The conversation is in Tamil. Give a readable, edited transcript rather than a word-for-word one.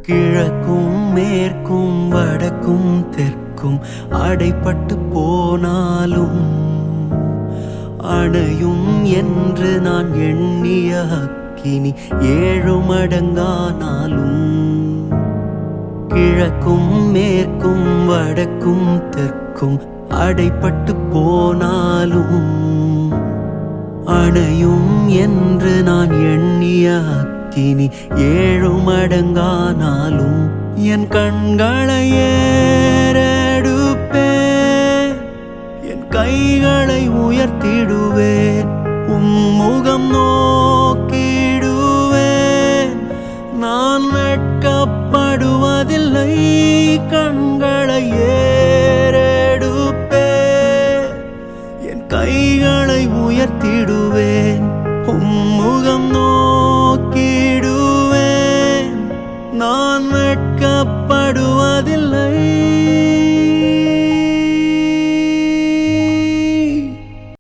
கிழக்கும் மேற்கும் வடக்கும் தெற்கும் அடைப்பட்டு போனாலும் அணையும் என்று நான் எண்ணிய அக்கினி 7 மடங்கானாலும் கிழக்கும் மேற்கும் வடக்கும் தெற்கும் அடைப்பட்டு போனாலும் அணையும் என்று நான் எண்ணிய அக்கினி 7 மடங்கானாலும் என் கண்களை ஏறெடுப்பேன், என் கைகளை உயர்த்திடுவேன், முகம் நோக்கிடுவேன். நான் வெட்கப்படுவதில்லை, கண்களை ஏறெடுப்பேன், என் கைகளை உயர்த்திடுவேன், முகம் நோக்கிடுவேன். நான் வெட்கப்படுவதில்லை.